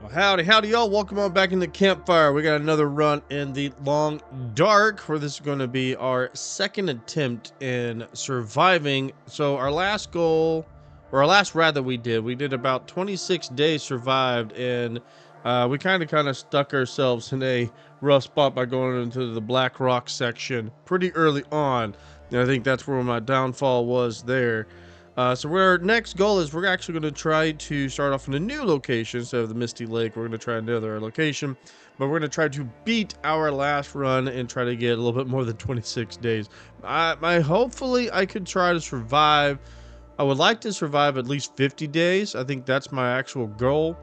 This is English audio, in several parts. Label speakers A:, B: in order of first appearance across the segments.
A: Well, howdy, y'all. Welcome on back in the campfire. We got another run in the long dark, where this is going to be our second attempt in surviving. So our last goal, or our last ride that we did about 26 days survived, and we kind of stuck ourselves in a rough spot by going into the Black Rock section pretty early on. And I think that's where my downfall was there. So our next goal is we're actually going to try to start off in a new location instead of the Misty Lake. We're going to try another location, but we're going to try to beat our last run and try to get a little bit more than 26 days. Hopefully I could try to survive. I would like to survive at least 50 days. I think that's my actual goal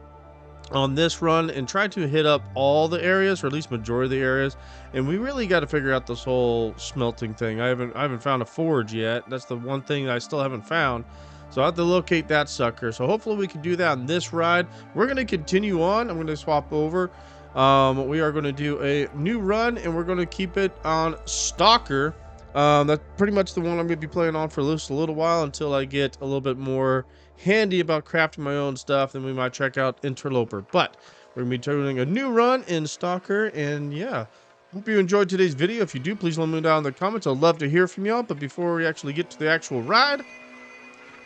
A: on this run, and try to hit up all the areas, or at least majority of the areas. And we really got to figure out this whole smelting thing. I haven't found a forge yet. That's the one thing that I still haven't found, so I have to locate that sucker. So hopefully we can do that on this ride. We're going to continue on. I'm going to swap over. We are going to do a new run, and we're going to keep it on Stalker. That's pretty much the one I'm going to be playing on for just a little while until I get a little bit more handy about crafting my own stuff. Then we might check out Interloper. But we're going to be doing a new run in Stalker, and yeah. Hope you enjoyed today's video. If you do, please let me know down in the comments. I'd love to hear from y'all. But before we actually get to the actual ride,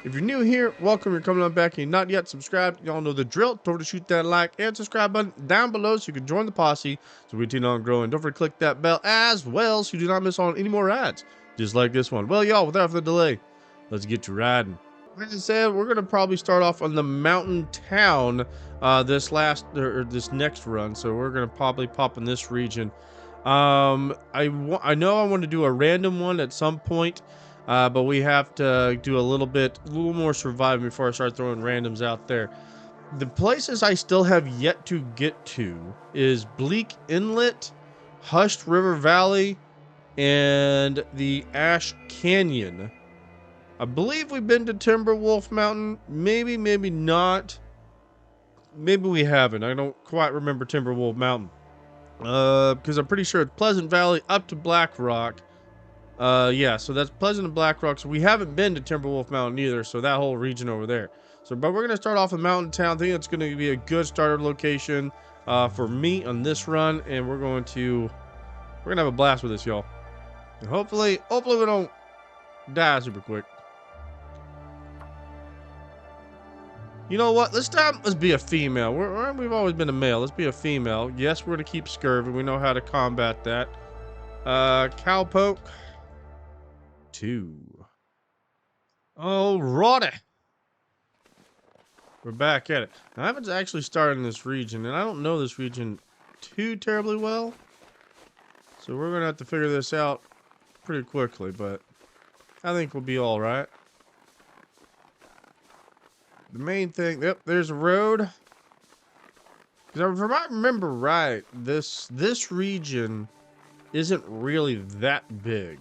A: if you're new here, welcome. You're coming on back and you're not yet subscribed, y'all know the drill. Don't forget to shoot that like and subscribe button down below so you can join the posse so we continue on growing. Don't forget to click that bell as well so you do not miss on any more ads just like this one. Well, y'all, without further delay, let's get to riding. Like I said, we're gonna probably start off on the mountain town this next run. So we're gonna probably pop in this region. I know I want to do a random one at some point. But we have to do a little more surviving before I start throwing randoms out there. The places I still have yet to get to is Bleak Inlet, Hushed River Valley, and the Ash Canyon. I believe we've been to Timberwolf Mountain. Maybe not. Maybe we haven't. I don't quite remember Timberwolf Mountain. Because I'm pretty sure it's Pleasant Valley up to Black Rock. Yeah, so that's Pleasant and Black Rock. So we haven't been to Timberwolf Mountain either, so that whole region over there. So, but we're going to start off in Mountain Town. I think it's going to be a good starter location for me on this run, and we're going to have a blast with this, y'all. And hopefully we don't die super quick. You know what? This time, let's be a female. We've always been a male. Let's be a female. Yes, we're going to keep scurvy. We know how to combat that. Cowpoke. 2. Alrighty. We're back at it. Now, I haven't actually started in this region, and I don't know this region too terribly well. So we're going to have to figure this out pretty quickly, but I think we'll be alright. The main thing, yep, there's a road. Because if I remember right, this region isn't really that big.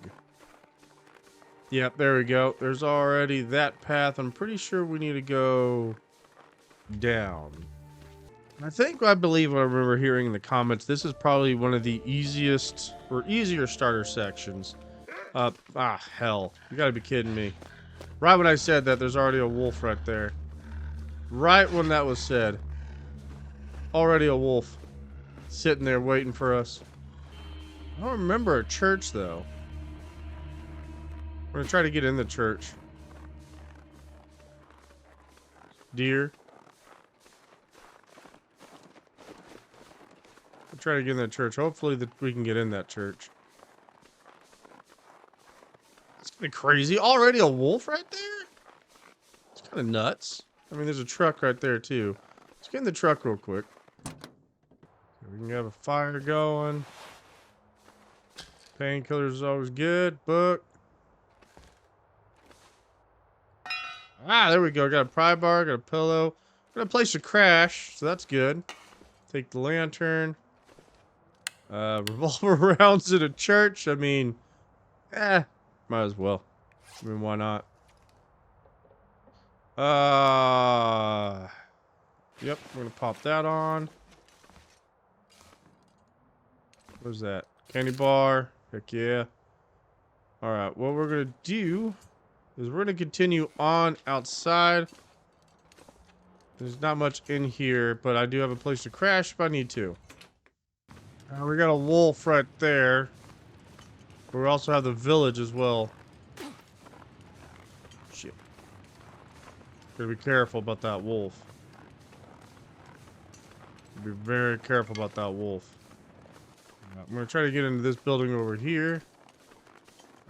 A: Yep, there we go. There's already that path. I'm pretty sure we need to go down. I believe what I remember hearing in the comments, this is probably one of the easiest or easier starter sections. Hell. You gotta be kidding me. Right when I said that, there's already a wolf right there. Right when that was said. Already a wolf. Sitting there waiting for us. I don't remember a church, though. We're gonna try to get in the church. Deer. We'll try to get in that church. Hopefully we can get in that church. It's kind of crazy. Already a wolf right there? It's kind of nuts. I mean, there's a truck right there, too. Let's get in the truck real quick. We can have a fire going. Painkillers is always good. Book. There we go. Got a pry bar, got a pillow. Got a place to crash, so that's good. Take the lantern. Revolver rounds in a church. I mean, might as well. I mean, why not? Yep, we're gonna pop that on. What is that? Candy bar. Heck yeah. Alright, what we're gonna do is we're gonna continue on outside. There's not much in here, but I do have a place to crash if I need to. We got a wolf right there. We also have the village as well. Shit. Gotta be careful about that wolf. Be very careful about that wolf. I'm gonna try to get into this building over here.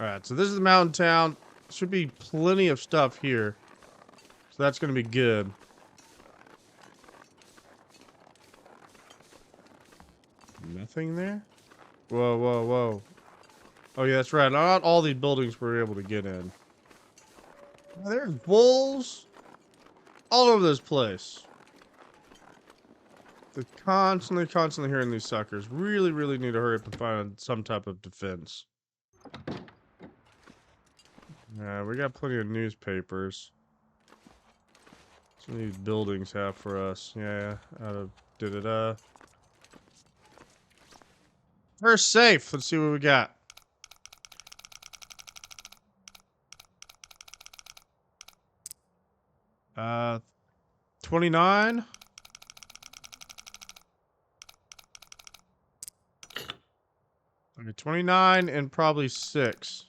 A: Alright, so this is the mountain town. Should be plenty of stuff here. So that's gonna be good. Nothing there? Whoa, whoa, whoa. Oh yeah, that's right. Not all these buildings we're able to get in. There's wolves all over this place. They're constantly hearing these suckers. Really need to hurry up and find some type of defense. Yeah, we got plenty of newspapers. Some of these buildings have for us. Yeah, out of da-da-da. We're safe. Let's see what we got. Uh, 29. Okay, 29 and probably 6.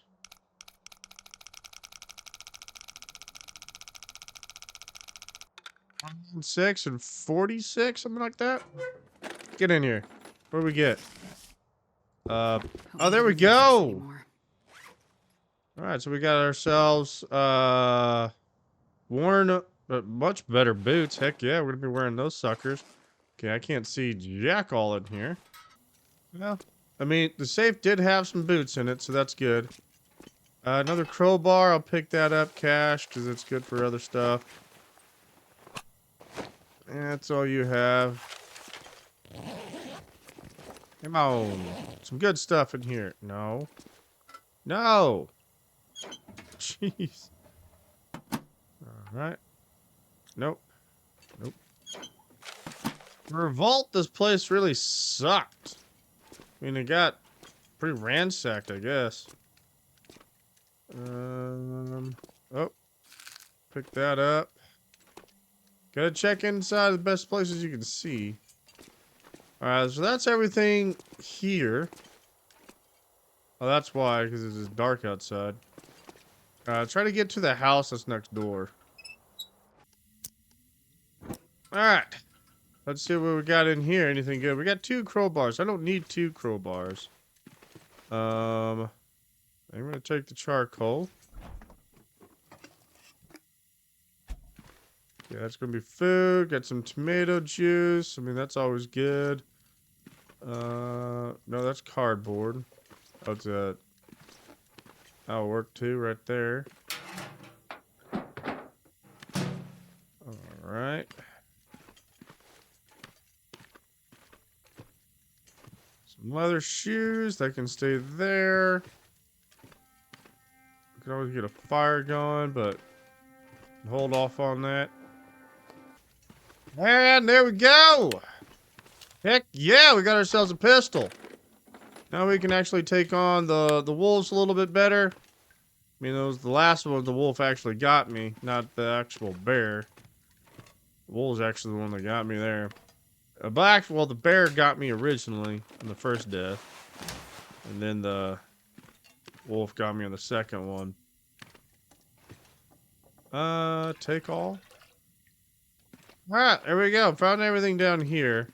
A: 6 and 46, something like that. Get in here. What do we get? Oh, there we go. All right, so we got ourselves worn much better boots. Heck yeah, we're gonna be wearing those suckers. Okay, I can't see jack all in here. Well, I mean, the safe did have some boots in it, so that's good. Another crowbar, I'll pick that up, cash, because it's good for other stuff. That's all you have. Come on. Some good stuff in here. No. No! Jeez. Alright. Nope. Nope. Revolt, this place really sucked. I mean, it got pretty ransacked, I guess. Oh. Pick that up. Gotta check inside the best places you can see. Alright, so that's everything here. Oh, that's why, because it's just dark outside. Try to get to the house that's next door. Alright. Let's see what we got in here. Anything good? We got 2 crowbars. I don't need 2 crowbars. I'm gonna take the charcoal. Yeah, that's gonna be food. Got some tomato juice. I mean, that's always good. No, that's cardboard. That's that'll work too, right there. Alright. Some leather shoes that can stay there. We can always get a fire going, but hold off on that. And there we go! Heck yeah, we got ourselves a pistol. Now we can actually take on the wolves a little bit better. I mean, the last one, the wolf actually got me, not the actual bear. The wolf's actually the one that got me there. Well, the bear got me originally in the first death. And then the wolf got me on the second one. Take all. Alright, there we go. Found everything down here.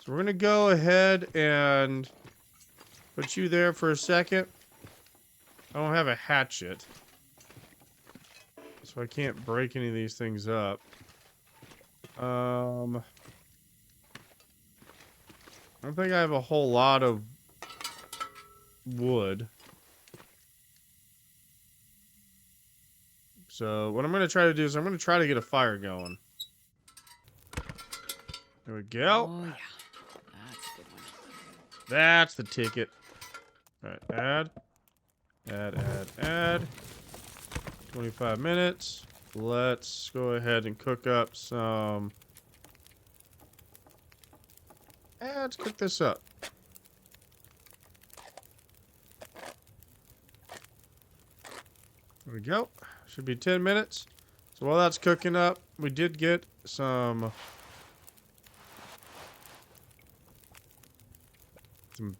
A: So we're gonna go ahead and put you there for a second. I don't have a hatchet, so I can't break any of these things up. I don't think I have a whole lot of wood. So what I'm going to try to do is I'm going to try to get a fire going. There we go.
B: Oh, yeah. That's a good one.
A: That's the ticket. Alright, add. Add. 25 minutes. Let's go ahead and cook up some... let's cook this up. There we go. Should be 10 minutes. So while that's cooking up, we did get some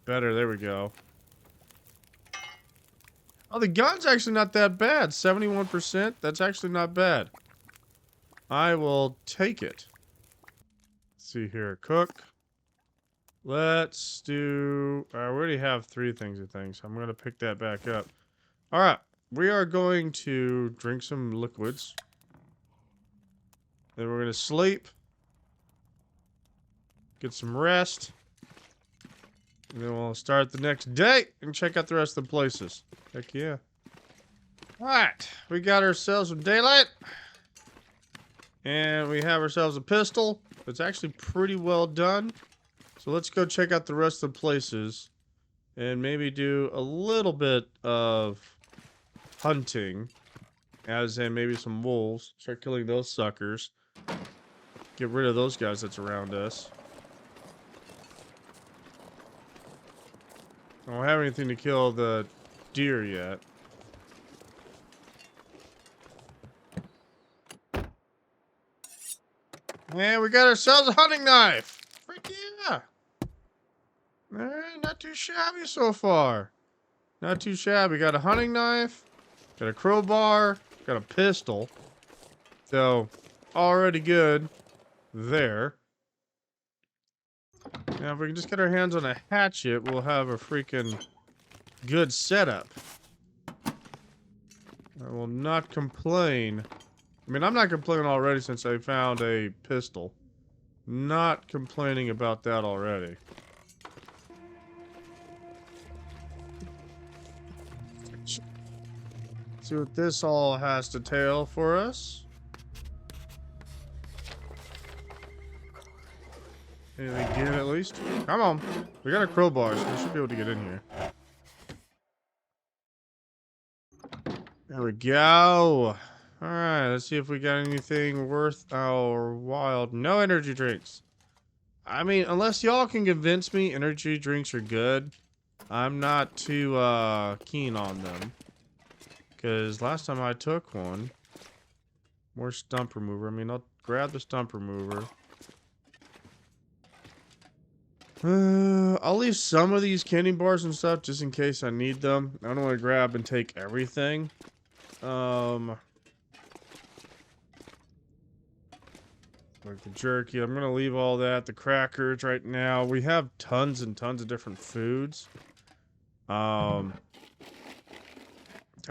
A: better. There we go. Oh, the gun's actually not that bad. 71%. That's actually not bad. I will take it. Let's see here. Cook. Let's do... we already have 3 things of things. I'm going to pick that back up. Alright. We are going to drink some liquids. Then we're going to sleep. Get some rest. And then we'll start the next day and check out the rest of the places. Heck yeah. Alright. We got ourselves some daylight. And we have ourselves a pistol. It's actually pretty well done. So let's go check out the rest of the places. And maybe do a little bit of hunting. As in maybe some wolves. Start killing those suckers. Get rid of those guys that's around us. I don't have anything to kill the deer yet. And we got ourselves a hunting knife. Freak yeah. Alright, not too shabby so far. Not too shabby. Got a hunting knife. Got a crowbar. Got a pistol. So, already good there. Now, if we can just get our hands on a hatchet, we'll have a freaking good setup. I will not complain. I mean, I'm not complaining already since I found a pistol. Not complaining about that already. See what this all has to tell for us. Anything good at least? Come on. We got a crowbar, so we should be able to get in here. There we go. Alright, let's see if we got anything worth our while. No energy drinks. I mean, unless y'all can convince me energy drinks are good, I'm not too keen on them. Because last time I took one, more stump remover. I mean, I'll grab the stump remover. I'll leave some of these candy bars and stuff just in case I need them. I don't want to grab and take everything. Like the jerky, I'm gonna leave all that. The crackers right now. We have tons and tons of different foods.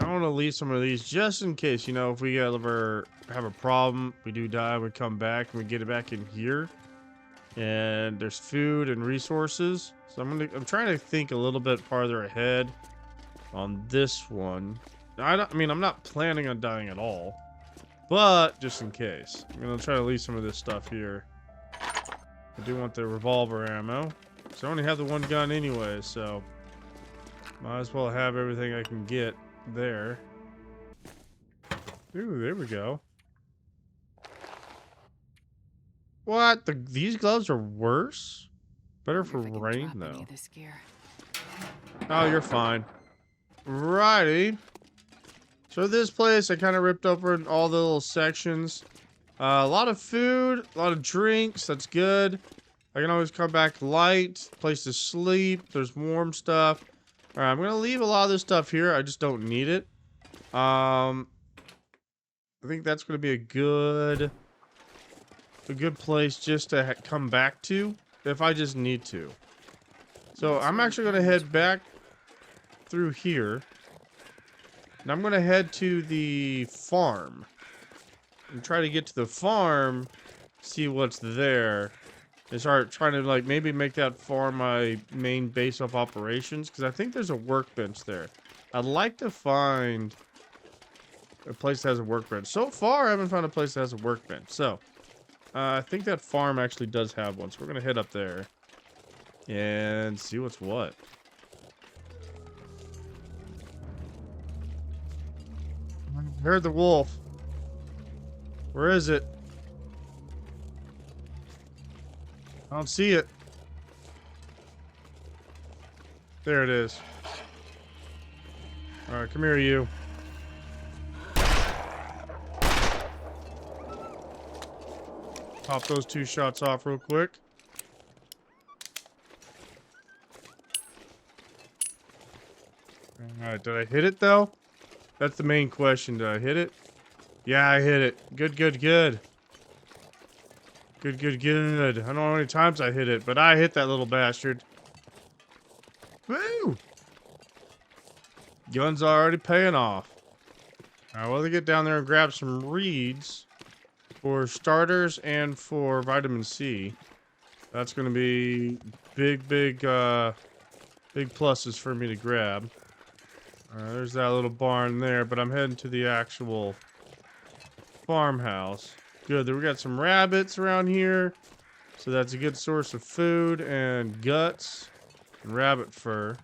A: I want to leave some of these just in case, you know, if we ever have a problem, we do die, we come back and we get it back in here. And there's food and resources. So I'm trying to think a little bit farther ahead on this one. I mean, I'm not planning on dying at all. But, just in case. I'm going to try to leave some of this stuff here. I do want the revolver ammo. So I only have the one gun anyway, so... might as well have everything I can get there. Ooh, there we go. What? These gloves are worse? Better for rain, though. Oh, you're fine. Righty. So this place, I kind of ripped open all the little sections. A lot of food, a lot of drinks. That's good. I can always come back light. Place to sleep. There's warm stuff. All right, I'm gonna leave a lot of this stuff here. I just don't need it. I think that's gonna be a good place just to come back to if I just need to. So I'm actually gonna head back through here. And I'm gonna head to the farm and try to get to the farm, see what's there, and start trying to like maybe make that farm my main base of operations, because I think there's a workbench there. I'd like to find a place that has a workbench. So far, I haven't found a place that has a workbench. So I think that farm actually does have one. So we're gonna head up there and see what's what. I heard the wolf. Where is it? I don't see it. There it is. Alright, come here, you. Pop those 2 shots off real quick. Alright, did I hit it though? That's the main question. Did I hit it? Yeah, I hit it. Good, good, good. Good, good, good. I don't know how many times I hit it, but I hit that little bastard. Woo! Gun's already paying off. Alright, well, to get down there and grab some reeds for starters and for vitamin C. That's gonna be big, big pluses for me to grab. There's that little barn there, but I'm heading to the actual farmhouse. Good, we got some rabbits around here. So that's a good source of food and guts and rabbit fur.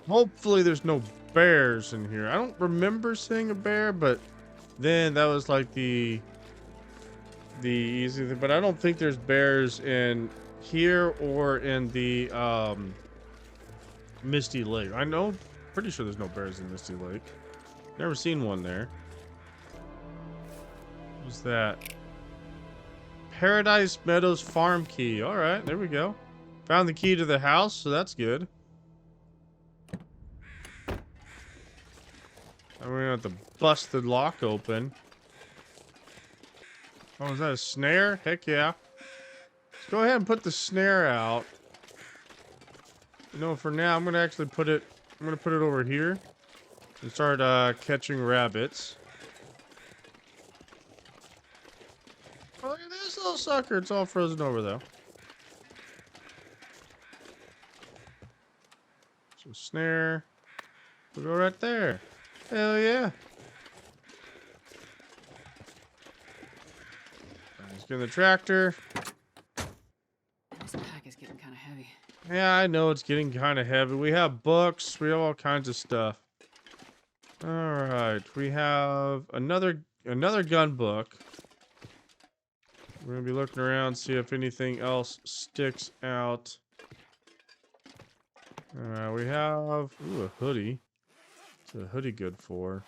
A: Hopefully there's no bears in here. I don't remember seeing a bear, but then that was like the easy thing. But I don't think there's bears in here or in the Misty Lake. Pretty sure there's no bears in Misty Lake. Never seen one there. What's that? Paradise Meadows farm key. All right, there we go. Found the key to the house, so that's good. I'm gonna have to bust the lock open. Oh, is that a snare? Heck yeah. Let's go ahead and put the snare out. You know, for now, I'm gonna actually put it. I'm gonna put it over here and start catching rabbits. Oh, look at this little sucker. It's all frozen over though. So snare. We'll go right there. Hell yeah. Let's get in the tractor.
B: This pack is getting kind of heavy.
A: Yeah, I know it's getting kind of heavy. We have books. We have all kinds of stuff. All right, we have another gun book. We're gonna be looking around, see if anything else sticks out. We have a hoodie. What's a hoodie good for?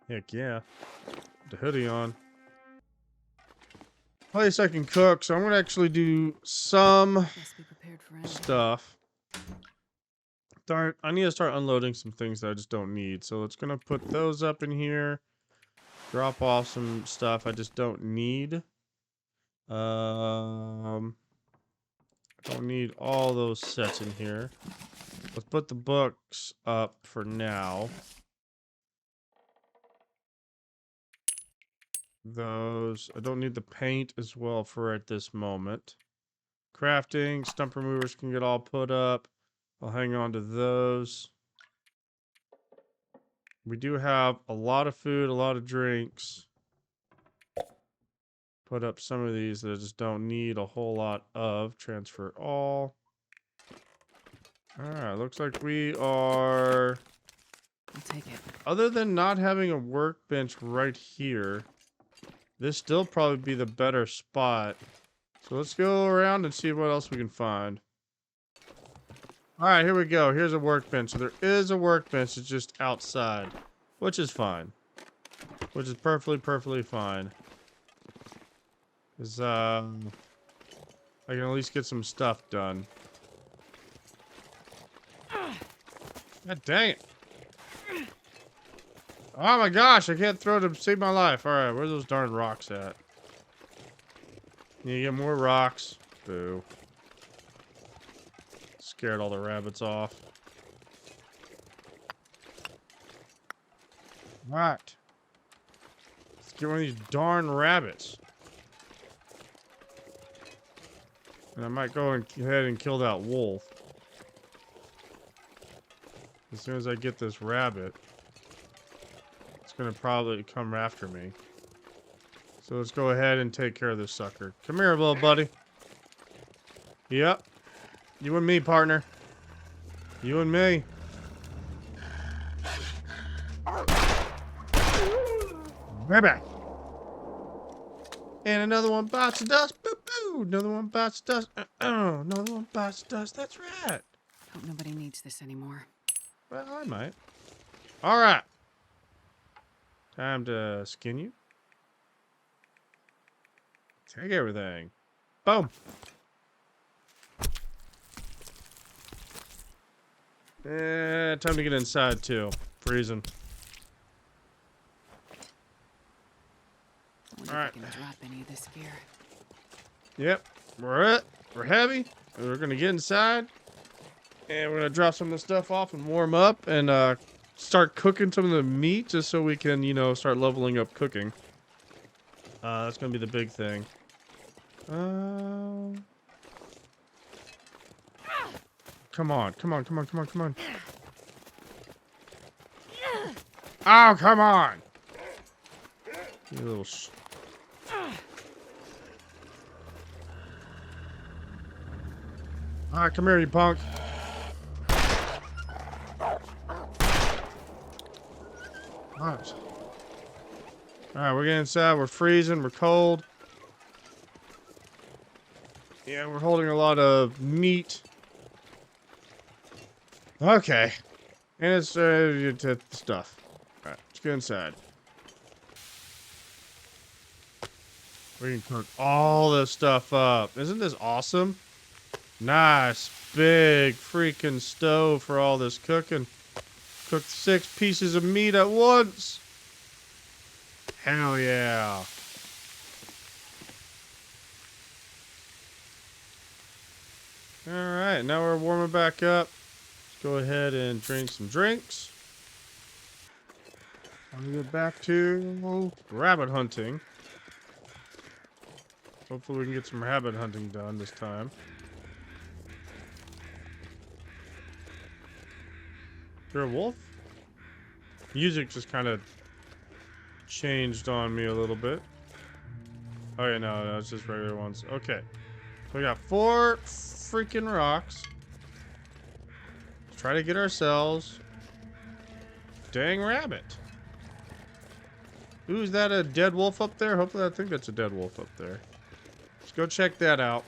A: Heck yeah, the hoodie on. Place I can cook, so I'm gonna actually do some
B: Must be prepared for anything.
A: stuff. I need to start unloading some things that I just don't need. So it's gonna put those up in here. Drop off some stuff I just don't need. I don't need all those sets in here. Let's put the books up for now. Those, I don't need the paint as well for at this moment. Crafting, stump removers can get all put up. I'll hang on to those. We do have a lot of food, a lot of drinks. Put up some of these that I just don't need a whole lot of. Transfer all. Alright, looks like we are...
B: I'll take it.
A: Other than not having a workbench right here, this still probably be the better spot. So let's go around and see what else we can find. Alright, here we go. Here's a workbench. So there is a workbench. It's just outside. Which is fine. Which is perfectly fine. Because, I can at least get some stuff done. God dang it. Oh my gosh, I can't throw to save my life. Alright, where's those darn rocks at? Need to get more rocks. Boo. Scared all the rabbits off. Alright. Let's get one of these darn rabbits. And I might go ahead and kill that wolf. As soon as I get this rabbit, it's gonna probably come after me. So let's go ahead and take care of this sucker. Come here, little buddy. Yep. You and me, partner. You and me. Right back. And another one bites the dust. Boo boo. Another one bites the dust. Another one bites the dust. That's right.
B: Hope nobody needs this anymore.
A: Well, I might. All right. Time to skin you. Take everything. Boom. Time to get inside too. Freezing.
B: I wonder
A: All right.
B: if I can drop any of this gear.
A: Yep. We're heavy. We're gonna get inside, and we're gonna drop some of the stuff off and warm up, and start cooking some of the meat just so we can, you know, start leveling up cooking. That's gonna be the big thing. Come on, come on, come on, come on, come on. Oh, come on! You little Alright, come here, you punk. Alright. Alright, we're getting inside. We're freezing. We're cold. Yeah, we're holding a lot of meat. Okay. And it's stuff. Alright, let's get inside. We can cook all this stuff up. Isn't this awesome? Nice, big freaking stove for all this cooking. Cook 6 pieces of meat at once. Hell yeah. Alright, now we're warming back up. Let's go ahead and drink some drinks. I'll get back to rabbit hunting. Hopefully we can get some rabbit hunting done this time. You're a wolf? Music just kind of changed on me a little bit. Oh yeah, no, it's just regular ones. Okay. So we got 4 freaking rocks. Let's try to get ourselves dang rabbit. Ooh, is that a dead wolf up there? Hopefully I think that's a dead wolf up there. Let's go check that out.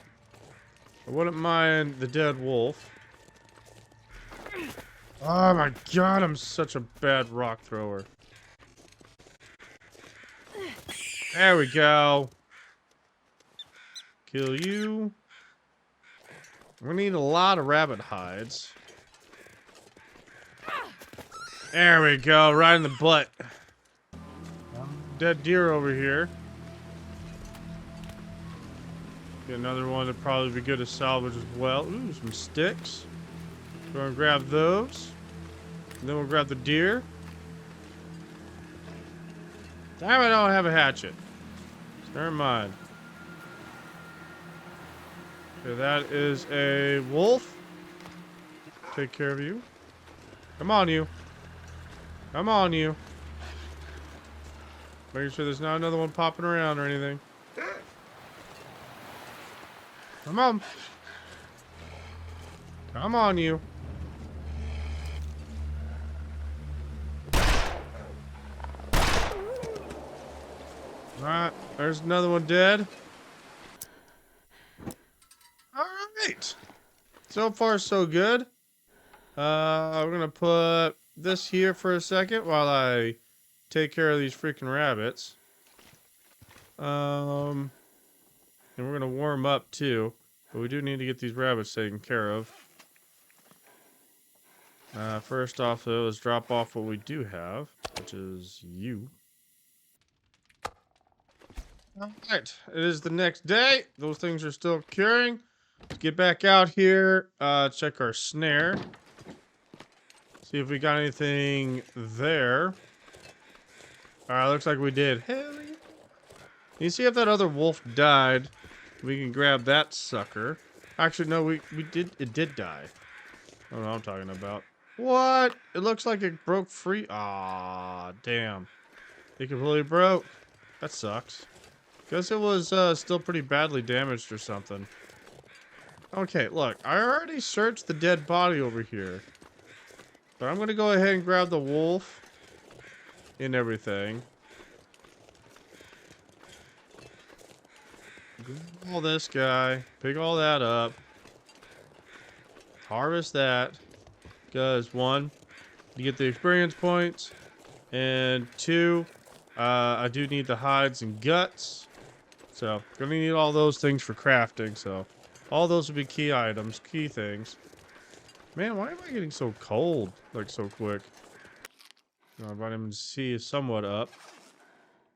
A: I wouldn't mind the dead wolf. Oh my god, I'm such a bad rock thrower. There we go. Kill you. We need a lot of rabbit hides. There we go, right in the butt. Dead deer over here. Get another one that'd probably be good to salvage as well. Ooh, some sticks. Go and grab those. And then we'll grab the deer. Damn, I don't have a hatchet. Never mind. Okay, that is a wolf. Take care of you. Come on, you. Come on, you. Making sure there's not another one popping around or anything. Come on. Come on, you. Alright, there's another one dead. Alright. So far, so good. We're gonna put this here for a second while I take care of these freaking rabbits. And we're gonna warm up too. But we do need to get these rabbits taken care of. First off, though, let's drop off what we do have, which is you. Alright, it is the next day. Those things are still curing. Let's get back out here, check our snare. See if we got anything there. Alright, looks like we did. Hell yeah. You see if that other wolf died. We can grab that sucker. Actually, no, it did die. I don't know what I'm talking about. What? It looks like it broke free. Ah, damn. It completely broke. That sucks. Guess it was still pretty badly damaged or something. Okay, look. I already searched the dead body over here. But I'm going to go ahead and grab the wolf and everything. Grab all this guy. Pick all that up. Harvest that. Because 1, you get the experience points. And 2, I do need the hides and guts. So, gonna need all those things for crafting, so all those would be key items, key things. Man, why am I getting so cold, like, so quick? My vitamin C is somewhat up.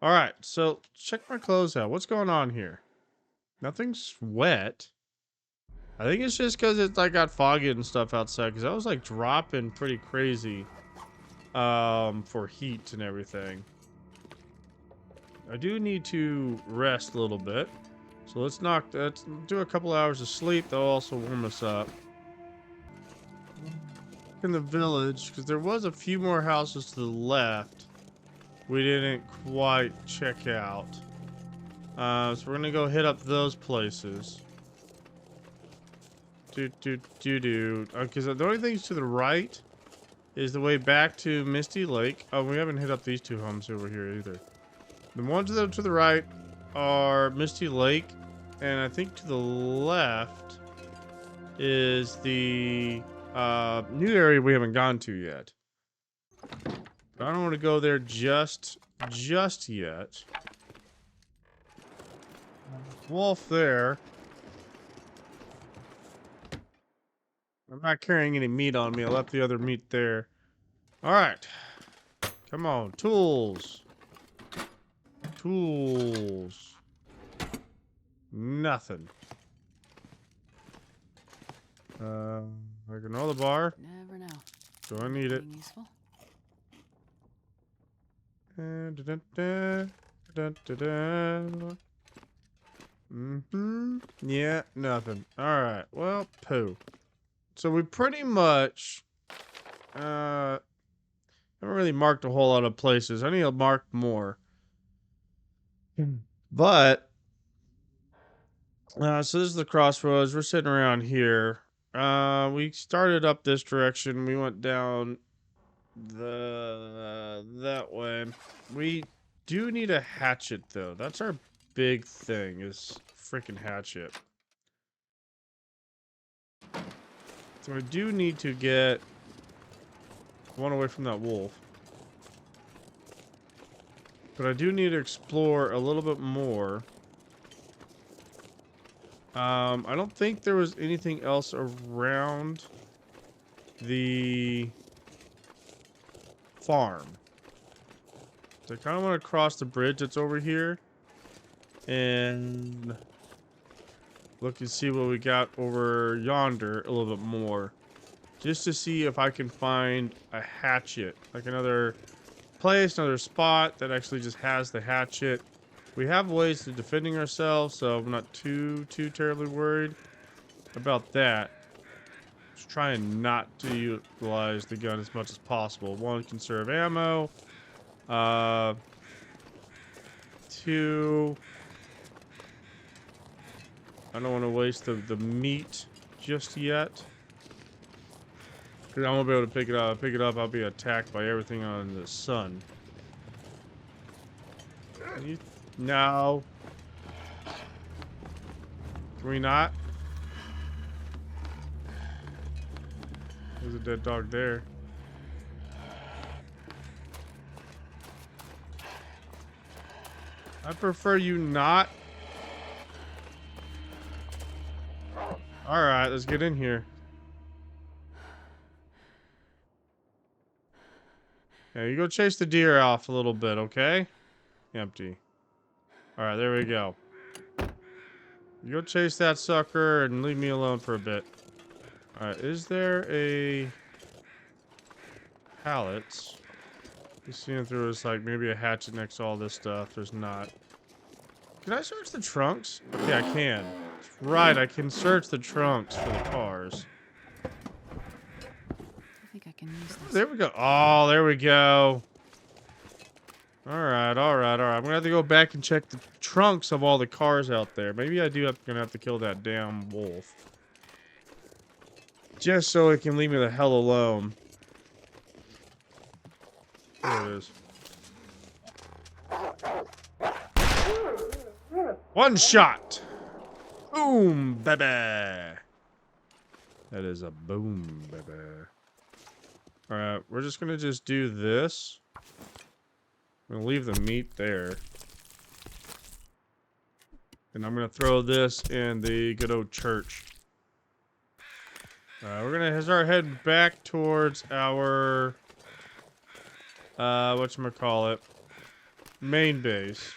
A: Alright, so check my clothes out. What's going on here? Nothing's wet. I think it's just because it's like got foggy and stuff outside, because I was like dropping pretty crazy for heat and everything. I do need to rest a little bit. So let's do a couple hours of sleep. That'll also warm us up. In the village, because there was a few more houses to the left we didn't quite check out. So we're gonna go hit up those places. Because the only things to the right is the way back to Misty Lake. Oh, we haven't hit up these two homes over here either. The ones that are to the right are Misty Lake, and I think to the left is the new area we haven't gone to yet. But I don't want to go there just yet. Wolf there. I'm not carrying any meat on me. I left the other meat there. Alright. Come on. Tools. Tools. Nothing. I can roll the bar.
B: Never know.
A: Do I need it?
B: Being useful.
A: Yeah, nothing. Alright, well, poo. So we pretty much haven't really marked a whole lot of places. I need to mark more. But so this is the crossroads. We're sitting around here. We started up this direction. We went down that way. We do need a hatchet though. That's our big thing, is freaking hatchet. So I do need to get one away from that wolf. But I do need to explore a little bit more. I don't think there was anything else around the farm. So I kind of want to cross the bridge that's over here and look and see what we got over yonder a little bit more, just to see if I can find a hatchet, like another place, another spot that actually just has the hatchet. We have ways to defending ourselves, so I'm not too terribly worried about that. Just trying not to utilize the gun as much as possible. One, conserve ammo. Two, I don't want to waste the meat just yet. Because I won't be able to pick it up. Pick it up, I'll be attacked by everything on the sun. No. Can we not? There's a dead dog there. I prefer you not. Alright, let's get in here. Yeah, you go chase the deer off a little bit, okay? Empty. Alright, there we go. You go chase that sucker and leave me alone for a bit. Alright, is there a pallets? You see if there was like maybe a hatchet next to all this stuff. There's not. Can I search the trunks? Okay, I can. Right, I can search the trunks for the cars.
B: I think I can use this.
A: There we go. Oh, there we go. Alright. I'm gonna have to go back and check the trunks of all the cars out there. Maybe I do gonna have to kill that damn wolf. Just so it can leave me the hell alone. There it is. One shot! Boom, baby! That is a boom, baby. Alright, we're just gonna do this. I'm gonna leave the meat there. And I'm going to throw this in the good old church. We're going to start heading back towards our, whatchamacallit, main base.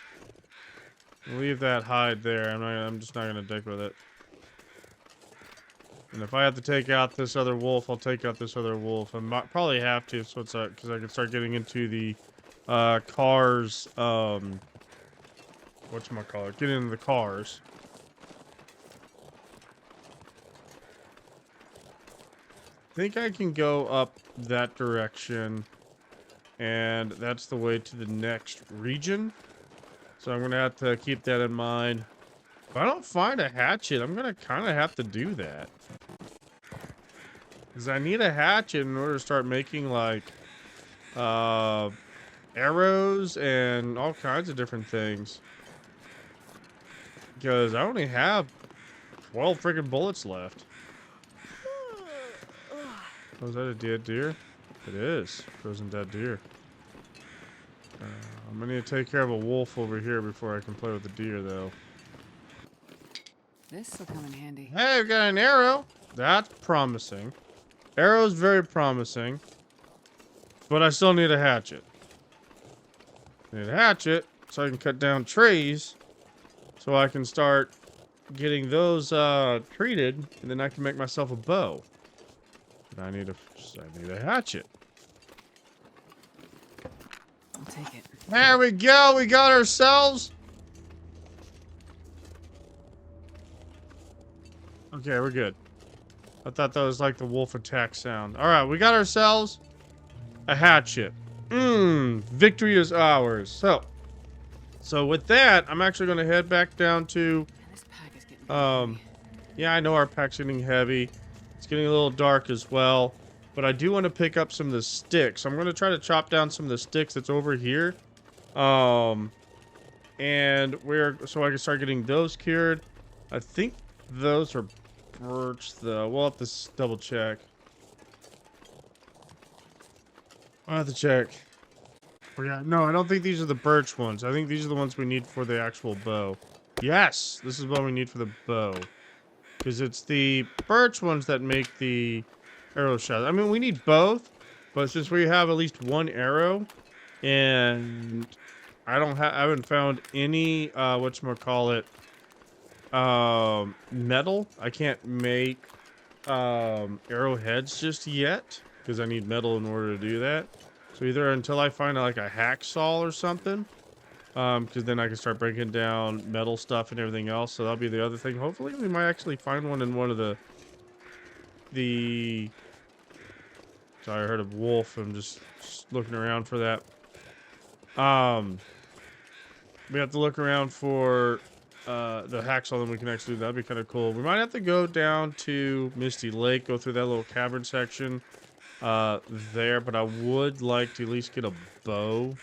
A: Leave that hide there. I'm just not going to dick with it. And if I have to take out this other wolf, I'll take out this other wolf. I might probably have to, so it's because I can start getting into the cars. Whatchamacallit? Get into the cars. I think I can go up that direction, and that's the way to the next region. So I'm gonna have to keep that in mind. If I don't find a hatchet, I'm gonna kind of have to do that. Because I need a hatchet in order to start making, like, arrows and all kinds of different things. Because I only have 12 freaking bullets left. Oh, is that a dead deer? It is. Frozen dead deer. I'm gonna need to take care of a wolf over here before I can play with the deer, though.
B: This will come in handy.
A: Hey, I've got an arrow. That's promising. Arrow's very promising. But I still need a hatchet. I need a hatchet so I can cut down trees. So I can start getting those treated. And then I can make myself a bow. But I need a hatchet.
B: I'll take it.
A: There we go. We got ourselves. Okay, we're good. I thought that was like the wolf attack sound. All right, we got ourselves a hatchet. Victory is ours. So with that, I'm actually going to head back down to,
B: Man, this pack is getting heavy.
A: yeah, I know our pack's getting heavy. It's getting a little dark as well. But I do want to pick up some of the sticks. I'm going to try to chop down some of the sticks that's over here. And so I can start getting those cured. I think those are birch, though. We'll have to double check. I'll have to check. Oh, yeah, no, I don't think these are the birch ones. I think these are the ones we need for the actual bow. Yes, this is what we need for the bow. Because it's the birch ones that make the arrow shots. I mean, we need both, but since we have at least one arrow, and I haven't found any, whatchamacallit, metal. I can't make, arrowheads just yet, because I need metal in order to do that. So either until I find, like, a hacksaw or something, because then I can start breaking down metal stuff and everything else. So that'll be the other thing. Hopefully we might actually find one in one of the sorry, I heard a wolf. I'm just looking around for that. We have to look around for the hacksaw, then we can actually do that. That'd be kind of cool. We might have to go down to Misty Lake, go through that little cavern section there, but I would like to at least get a bow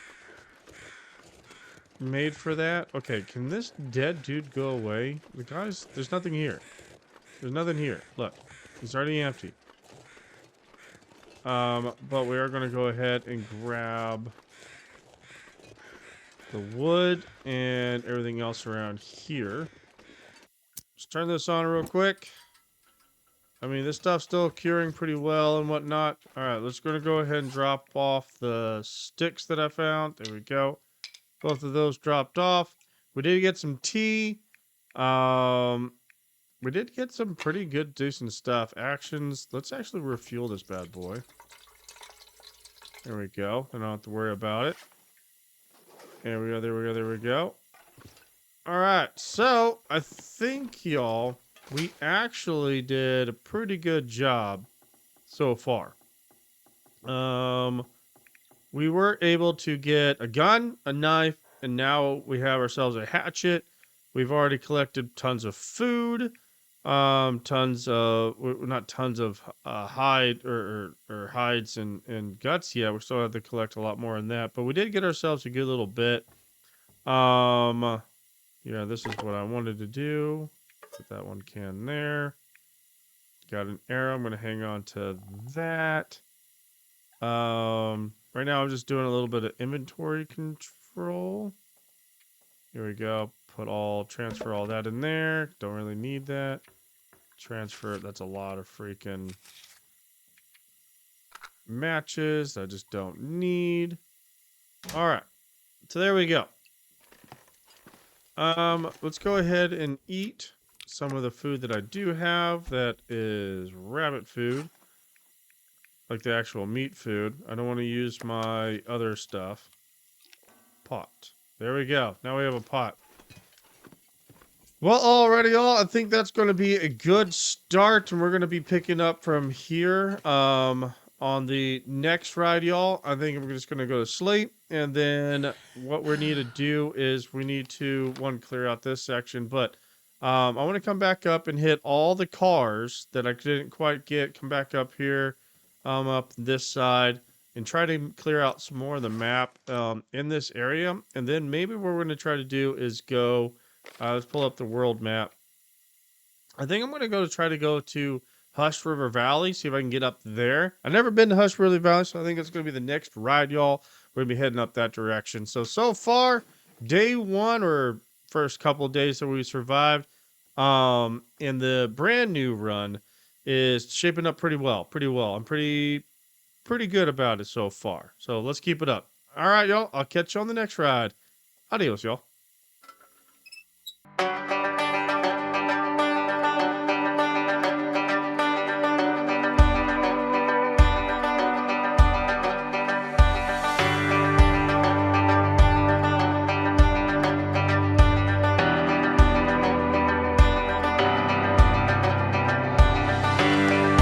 A: made for that. Okay, can this dead dude go away? The guys, there's nothing here. There's nothing here. Look, it's already empty. But we are going to go ahead and grab the wood and everything else around here. Let's turn this on real quick. I mean, this stuff's still curing pretty well and whatnot. All right, let's go ahead and drop off the sticks that I found. There we go. Both of those dropped off. We did get some tea. We did get some pretty good, decent stuff. Actions. Let's actually refuel this bad boy. There we go. I don't have to worry about it. There we go, there we go, there we go. Alright, so I think, y'all, we actually did a pretty good job so far. We were able to get a gun, a knife, and now we have ourselves a hatchet. We've already collected tons of food. Tons of, not tons of hide or hides and guts yet. We still have to collect a lot more in that, but we did get ourselves a good little bit. Yeah, this is what I wanted to do. Put that one can there. Got an arrow. I'm gonna hang on to that. Right now I'm just doing a little bit of inventory control. Here we go. transfer all that in there. Don't really need that. Transfer, that's a lot of freaking matches I just don't need. All right, so there we go. Let's go ahead and eat some of the food that I do have. That is rabbit food, like the actual meat food. I don't want to use my other stuff. Pot. There we go. Now we have a pot. Well, alrighty, y'all. I think that's going to be a good start, and we're going to be picking up from here. On the next ride, y'all, I think we're just going to go to sleep, and then what we need to do is we need to clear out this section, but I want to come back up and hit all the cars that I didn't quite get. Come back up here, up this side, and try to clear out some more of the map in this area, and then maybe what we're going to try to do is go. Let's pull up the world map. I think I'm going to try to go to Hush River Valley, see if I can get up there. I've never been to Hush River Valley, so I think it's going to be the next ride, y'all. We're going to be heading up that direction. So far, day one or first couple of days that we survived in the brand new run is shaping up pretty well. I'm pretty good about it so far. So let's keep it up. All right, y'all. I'll catch you on the next ride. Adios, y'all.